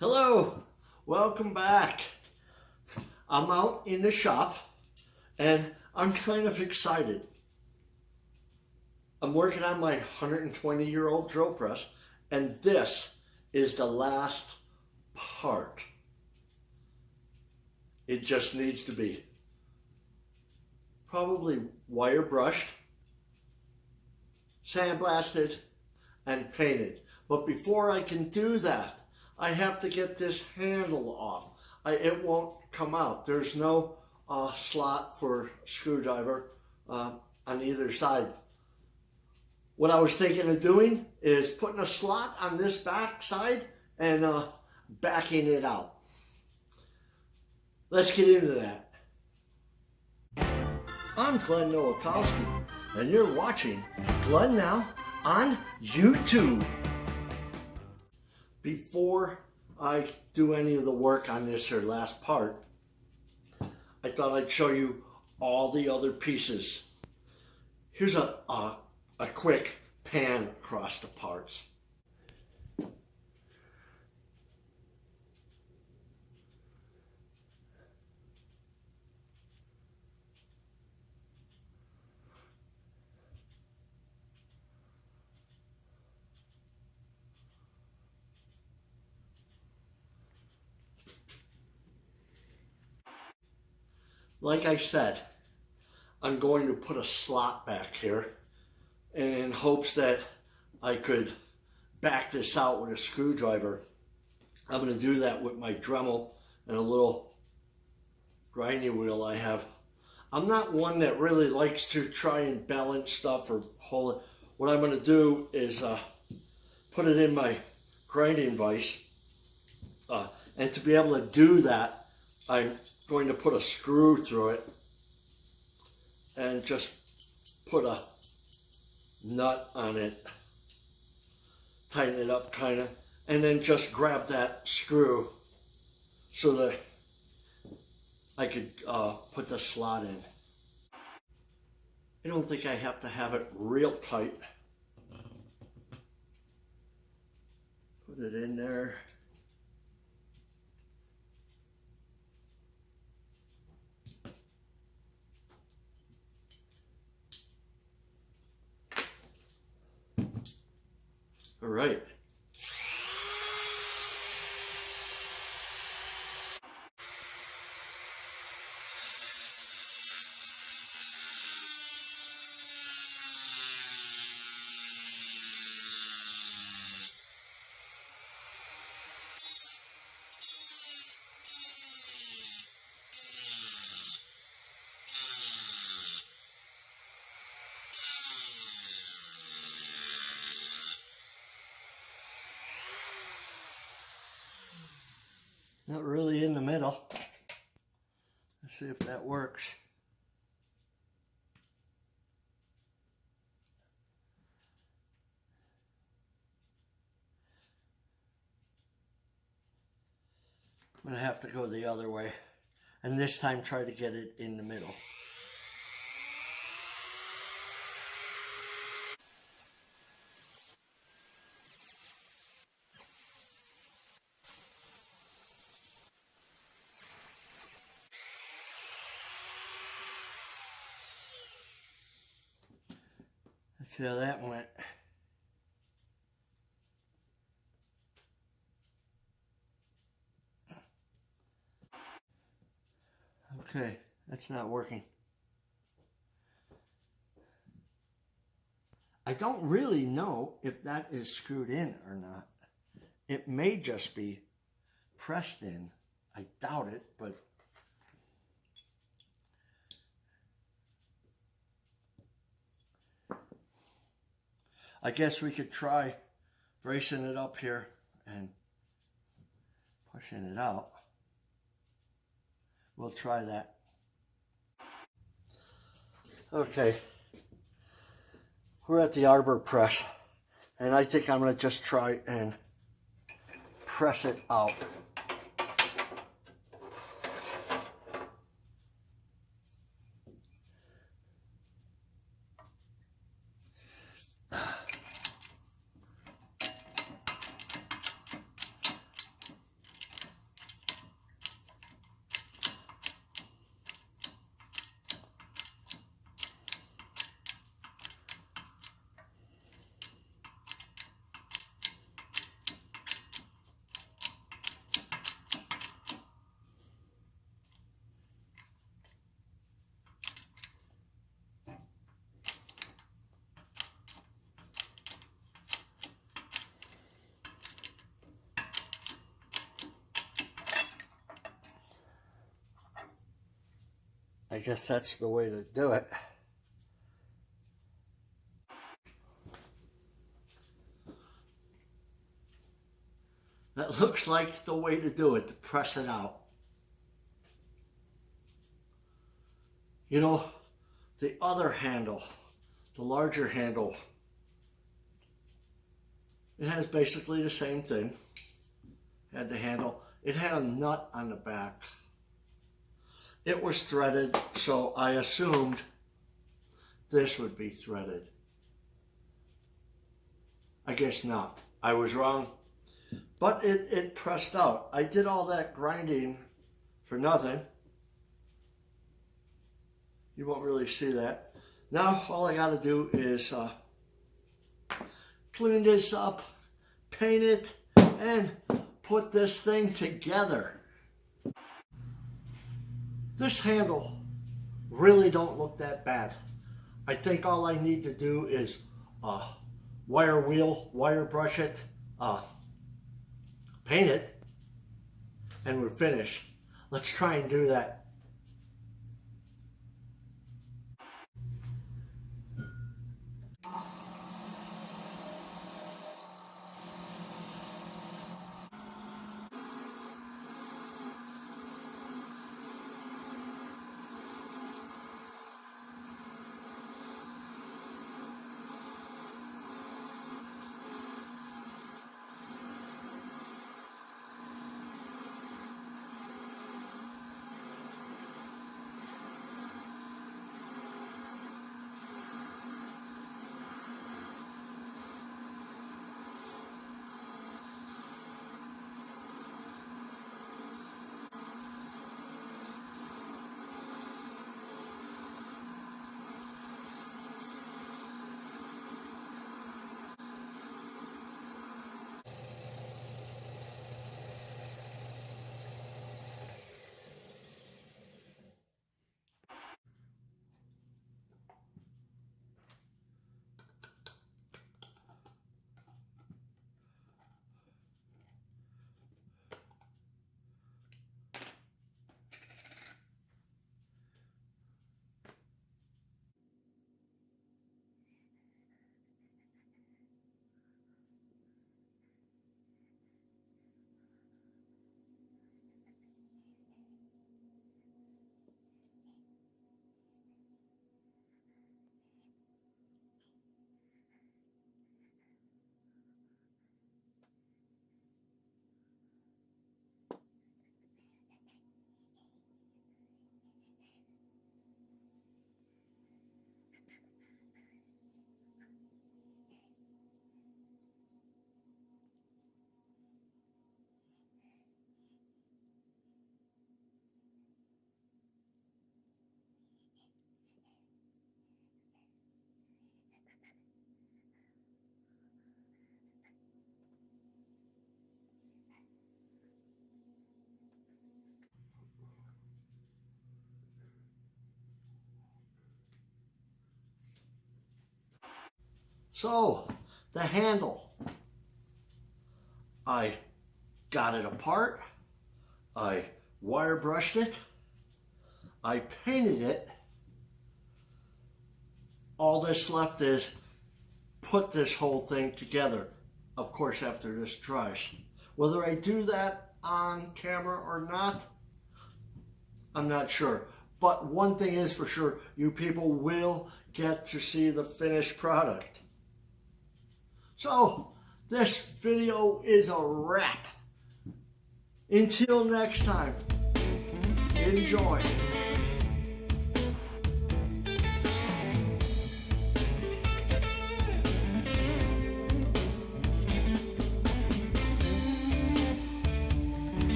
Hello, welcome back. I'm out in the shop and I'm kind of excited. I'm working on my 120-year-old drill press and this is the last part. It just needs to be probably wire brushed, sandblasted, and painted. But before I can do that, I have to get this handle off. It won't come out. There's no slot for screwdriver on either side. What I was thinking of doing is putting a slot on this back side and backing it out. Let's get into that. I'm Glenn Nowakowski, and you're watching Glenn Now on YouTube. Before I do any of the work on this here last part, I thought I'd show you all the other pieces. Here's a quick pan across the parts. Like I said, I'm going to put a slot back here in hopes that I could back this out with a screwdriver. I'm going to do that with my Dremel and a little grinding wheel I have. I'm not one that really likes to try and balance stuff or hold it. What I'm going to do is put it in my grinding vise. And to be able to do that, I'm going to put a screw through it and just put a nut on it, tighten it up kind of, and then just grab that screw so that I could put the slot in. I don't think I have to have it real tight. Put it in there. All right. Not really in the middle. Let's see if that works. I'm gonna have to go the other way, and this time try to get it in the middle. Let's see how that went. Okay, that's not working. I don't really know if that is screwed in or not. It may just be pressed in. I doubt it, but I guess we could try bracing it up here and pushing it out. We'll try that. Okay, we're at the arbor press, and I think I'm going to just try and press it out. guess that's the way to do it. That looks like the way to do it, to press it out. You know, the other handle, the larger handle, it has basically the same thing. Had the handle. It had a nut on the back. It was threaded, so I assumed this would be threaded. I guess not. I was wrong. But it pressed out. I did all that grinding for nothing. You won't really see that. Now all I got to do is clean this up, paint it, and put this thing together. This handle really don't look that bad. I think all I need to do is wire brush it, paint it, and we're finished. Let's try and do that. So, the handle, I got it apart, I wire brushed it, I painted it. All that's left is put this whole thing together, of course after this dries. Whether I do that on camera or not, I'm not sure. But one thing is for sure, you people will get to see the finished product. So, this video is a wrap. Until next time, enjoy.